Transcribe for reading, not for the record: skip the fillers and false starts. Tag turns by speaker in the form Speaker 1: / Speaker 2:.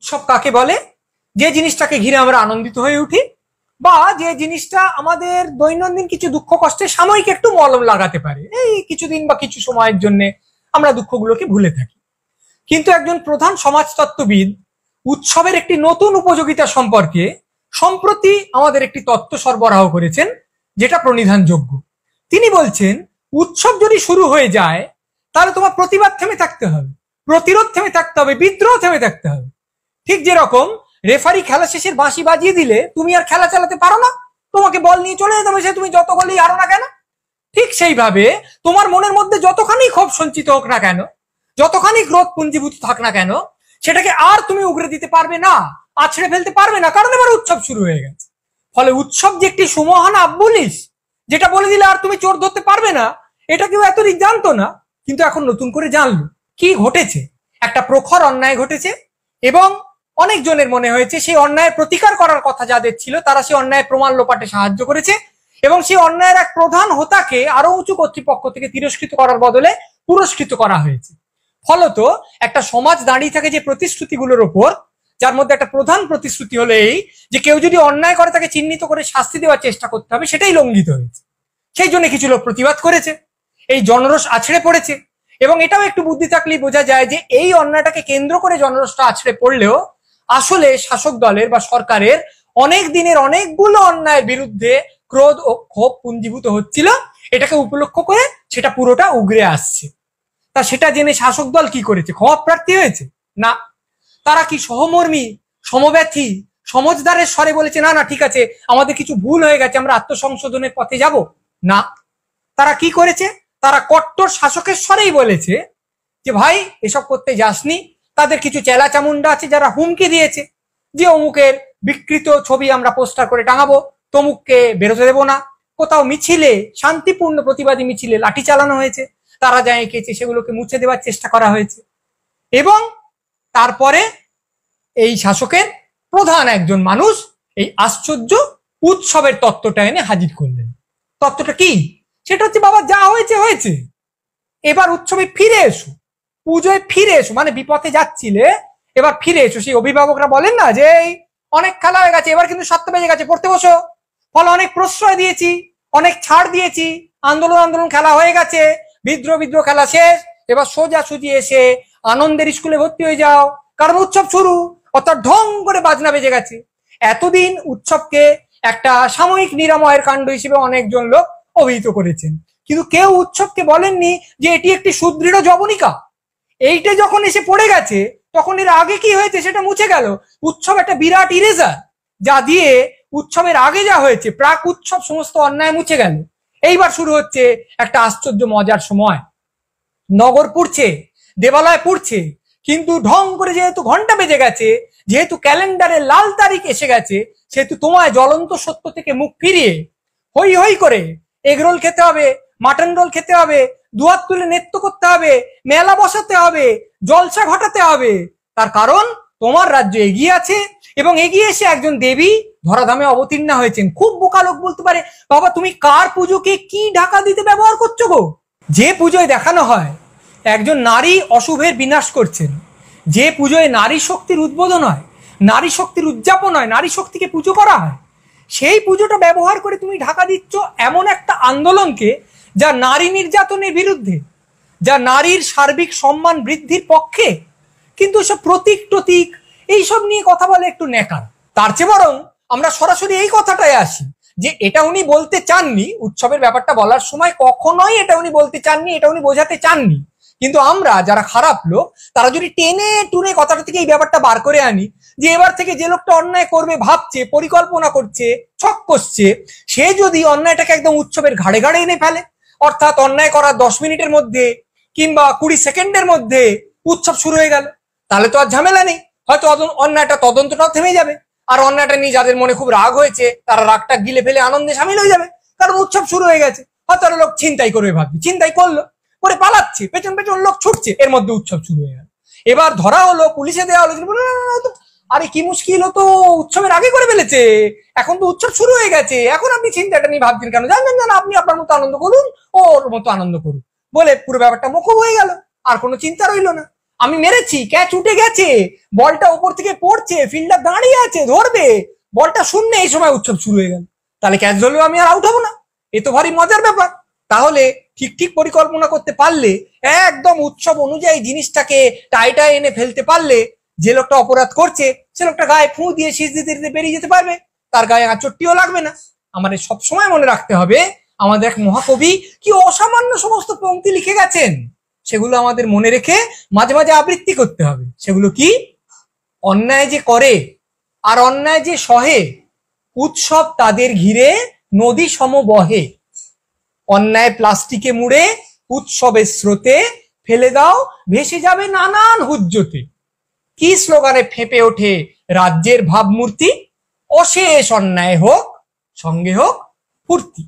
Speaker 1: সব কাকে বলে? যে জিনিসটাকে ঘিরে আমরা আনন্দিত হয়ে উঠি, বা যে জিনিসটা আমাদের দৈনন্দিন কিছু দুঃখ কষ্টে সাময়িক একটু মলম লাগাতে পারে, এই কিছুদিন বা কিছু সময়ের জন্য আমরা দুঃখগুলোকে ভুলে থাকি। কিন্তু একজন প্রধান সমাজতত্ত্ববিদ উৎসবের একটি নতুন উপযোগিতা সম্পর্কে সম্প্রতি আমাদের একটি তত্ত্ব সরবরাহ করেছেন, যেটা প্রণিধানযোগ্য। তিনি বলছেন, উৎসব যদি শুরু হয়ে যায় তাহলে তোমার প্রতিবাদ থেমে থাকতে হবে, প্রতিরোধ থেমে থাকতে হবে, বিদ্রোহ থেমে থাকতে হবে। ঠিক যেরকম রেফারি খেলা শেষের বাঁশি বাজিয়ে দিলে তুমি আর খেলা চালাতে পারো না, তোমাকে বল নিয়ে চলে যেতে হবে, সে তুমি যত গোলই হারো না কেন। ঠিক সেইভাবে তোমার মনের মধ্যে যতখানি ক্ষোভ সঞ্চিত হোক না কেন, যতখানি ক্রোধ পুঞ্জীভূত থাক না কেন, সেটাকে আর তুমি উগরে দিতে পারবে না, আছড়ে ফেলতে পারবে না, কারণ এবার উৎসব শুরু হয়ে গেছে। ফলে উৎসব যে একটি সুমহান আব্বুলিশ, যেটা বলে দিলে আর তুমি চোর ধরতে পারবে না, এটা কেউ এতদিন জানতো না, কিন্তু এখন নতুন করে জানলো। কি ঘটেছে? একটা প্রখর অন্যায় ঘটেছে, এবং অনেক জনের মনে হয়েছে সেই অন্যায়ের প্রতিকার করার কথা যাদের ছিল তারা সেই অন্যায়ের প্রমাণ লোপাটে সাহায্য করেছে, এবং সেই অন্যায়ের এক প্রধান হোতাকে আরো উঁচু কর্তৃপক্ষ থেকে তিরস্কৃত করার বদলে পুরস্কৃত করা হয়েছে। ফলত একটা সমাজ দাঁড়িয়ে থাকে যে প্রতিশ্রুতিগুলোর ওপর, যার মধ্যে একটা প্রধান প্রতিশ্রুতি হলো এই যে কেউ যদি অন্যায় করে তাকে চিহ্নিত করে শাস্তি দেওয়ার চেষ্টা করতে হবে, সেটাই লঙ্ঘিত হয়েছে। সেই জন্য কিছু লোক প্রতিবাদ করেছে, এই জনরোষ আছড়ে পড়েছে। এবং এটাও একটু বুদ্ধি থাকলেই বোঝা যায় যে এই অন্যায়টাকে কেন্দ্র করে জনরোষটা আছড়ে পড়লেও আসলে শাসক দলের বা সরকারের অনেক দিনের অনেকগুলো অন্যায়ের বিরুদ্ধে ক্রোধ ও ক্ষোভ পুঞ্জীভূত হচ্ছিল, এটাকে উপলক্ষ করে সেটা পুরোটা উগরে আসছে। তা সেটা জেনে শাসক দল কি করেছে? ক্ষমা প্রার্থী হয়েছে? না, তারা কি সহমর্মী, সমব্যথী, সমজদারের স্বরে বলেছে না না ঠিক আছে আমাদের কিছু ভুল হয়ে গেছে, আমরা আত্মসংশোধনের পথে যাব? না, তারা কি করেছে? তারা কট্টর শাসকের স্বরেই বলেছে যে ভাই এসব করতে যাসনি। তাদের কিছু চেলা চামুন্ডা আছে যারা হুমকি দিয়েছে যে অমুকের বিকৃত ছবি আমরা পোস্টার করে টাঙাবো, তমুককে বেরোতে দেবো না। কোথাও মিছিলে, শান্তিপূর্ণ প্রতিবাদী মিছিলে লাঠি চালানো হয়েছে, তারা যা এঁকেছে সেগুলোকে মুছে দেওয়ার চেষ্টা করা হয়েছে। এবং তারপরে এই শাসকের প্রধান একজন মানুষ এই আশ্চর্য উৎসবের তত্ত্বটা এনে হাজির করলেন। তত্ত্বটা কি? সেটা হচ্ছে, বাবা যা হয়েছে হয়েছে, এবার উৎসবে ফিরে এসো, পুজোয় ফিরে এসো, মানে বিপথে যাচ্ছিলে এবার ফিরে এসো। সেই অভিভাবকরা বলেন না যে অনেক খেলা হয়ে গেছে, এবার কিন্তু 7টা বেজে গেছে, পড়তে বসো। ফলে অনেক প্রশ্রয় দিয়েছি, অনেক ছাড় দিয়েছি, আন্দোলন খেলা হয়ে গেছে, বিদ্রোহ খেলা শেষ, এবার সোজা সুজি এসে আনন্দের স্কুলে ভর্তি হয়ে যাও, কারণ উৎসব শুরু। অর্থাৎ ঢং করে বাজনা বেজে গেছে। এতদিন উৎসবকে একটা সাময়িক নিরাময়ের কাণ্ড হিসেবে অনেকজন লোক অভিহিত করেছেন, কিন্তু কেউ উৎসবকে বলেননি যে এটি একটি সুদৃঢ় যবনিকা। এইটা যখন এসে পড়ে গেছে তখন এর আগে কি হয়েছে সেটা মুছে গেল। উৎসব একটা বিরাট ইরেজার, যা দিয়ে উৎসবের আগে যা হয়েছে প্রাক উৎসব সমস্ত অন্যায় মুছে গেল। এইবার শুরু হচ্ছে একটা আশ্চর্য মজার সময়। নগর পুড়ছে, দেবালয় পুড়ছে, কিন্তু ঢং করে যেহেতু ঘন্টা বেজে গেছে, যেহেতু ক্যালেন্ডারে লাল তারিখ এসে গেছে, সেহেতু তোমায় জ্বলন্ত সত্য থেকে মুখ ফিরিয়ে হই হই করে এগরোল খেতে হবে, মাটন রোল খেতে হবে, দুহাত তুলে নৃত্য করতে হবে, মেলা বসাতে হবে, জলসা ঘটাতে হবে। তার কারণ তোমার রাজ্য এগিয়ে আছে, এবং এগিয়ে এসে একজন দেবী ধরাধামে অবতীর্ণা হয়েছেন। খুব বোকা লোক বলতে পারে, বাবা তুমি কার পুজোকে কি ঢাকা দিতে ব্যবহার করছো গো? যে পুজোয় দেখানো হয় একজন নারী অশুভের বিনাশ করছেন, যে পুজোয় নারী শক্তির উদ্বোধন হয়, নারী শক্তির উদযাপন হয়, নারী শক্তিকে পুজো করা হয়, সেই পুজোটা ব্যবহার করে তুমি ঢাকা দিচ্ছ এমন একটা আন্দোলনকে যা নারী নির্যাতনের বিরুদ্ধে, যা নারীর সার্বিক সম্মান বৃদ্ধির পক্ষে। কিন্তু সব প্রতীক টতীক এইসব নিয়ে কথা বলে একটু নেকার। তার চেয়ে বরং আমরা সরাসরি এই কথাটাই আসি যে এটা উনি বলতে চাননি, উৎসবের ব্যাপারটা বলার সময় কখনোই এটা উনি বলতে চাননি, এটা উনি বোঝাতে চাননি। কিন্তু আমরা যারা খারাপ লোক তারা যদি টেনে টুনে কথাটা থেকে এই ব্যাপারটা বার করে আনি যে এবার থেকে যে লোকটা অন্যায় করবে ভাবছে, পরিকল্পনা করছে, ছক কষছে, সে যদি অন্যায়টাকে একদম উৎসবের ঘাড়ে ঘাড়ে এনে ফেলে, অর্থাৎ অন্যায় করার 10 মিনিটের মধ্যে কিংবা 20 সেকেন্ডের মধ্যে উৎসব শুরু হয়ে গেল, তাহলে তো আর ঝামেলা নেই। হয়তো অন্যায়টা তদন্তটাও থেমে যাবে, আর অন্যায়টা নিয়ে যাদের মনে খুব রাগ হয়েছে তারা রাগটা গিলে ফেলে আনন্দে সামিল হয়ে যাবে, কারণ উৎসব শুরু হয়ে গেছে। হয়তো আরো লোক ছিনতাই করবে ভাবছে, ছিনতাই করলো, করে পালাচ্ছে, পেছন পেছন লোক ছুটছে, এর মধ্যে উৎসব শুরু হয়ে গেল। এবার ধরা হলো, পুলিশে দেওয়া হলো, আরে কি মুশকিল, তো উৎসবের আগে করে ফেলেছে, এখন তো উৎসব শুরু হয়ে গেছে, এখন আপনি চিন্তাটা নিয়ে ভাবছেন কেন? জানেন আপনি আপনার মতো আনন্দ করুন, ওর মতো আনন্দ করুন, বলে পুরো ব্যাপারটা মকুব হয়ে গেল, আর কোনো চিন্তা রইল না। আমি মেরেছি, ক্যাচ উঠে গেছে, বলটা উপর থেকে পড়ছে, ফিল্ডার দাঁড়িয়ে আছে, ধরবে, বলটা শূন্য, এই সময় উৎসব শুরু হয়ে গেল, তাহলে ক্যাচ ধরলেও আমি আর আউট হবো না। এ তো ভারী মজার ব্যাপার। তাহলে ঠিক ঠিক পরিকল্পনা করতে পারলে, একদম উৎসব অনুযায়ী জিনিসটাকে টাইটায় এনে ফেলতে পারলে, যে লোকটা অপরাধ করছে সে লোকটা গায়ে ফু দিয়ে শীষ দিতে দিতে বেরিয়ে যেতে পারবে, তার গায়ে আঁচড়টিও লাগবে না। আমাদের সবসময় মনে রাখতে হবে, আমাদের এক মহাকবি কি অসামান্য সমস্ত পংক্তি লিখে গেছেন, সেগুলো আমাদের মনে রেখে মাঝে মাঝে আবৃত্তি করতে হবে। সেগুলো কি? অন্যায় যে করে আর অন্যায় যে সহে, উৎসব তাদের ঘিরে নদী সম বহে। অন্যায় প্লাস্টিকে মুড়ে উৎসবের স্রোতে ফেলে দাও, ভেসে যাবে নানান হুজ্জতে। কি স্লোগানে ফেঁপে ওঠে রাজ্যের ভাবমূর্তি, অশেষ অন্যায় হোক, সঙ্গে হোক ফুর্তি।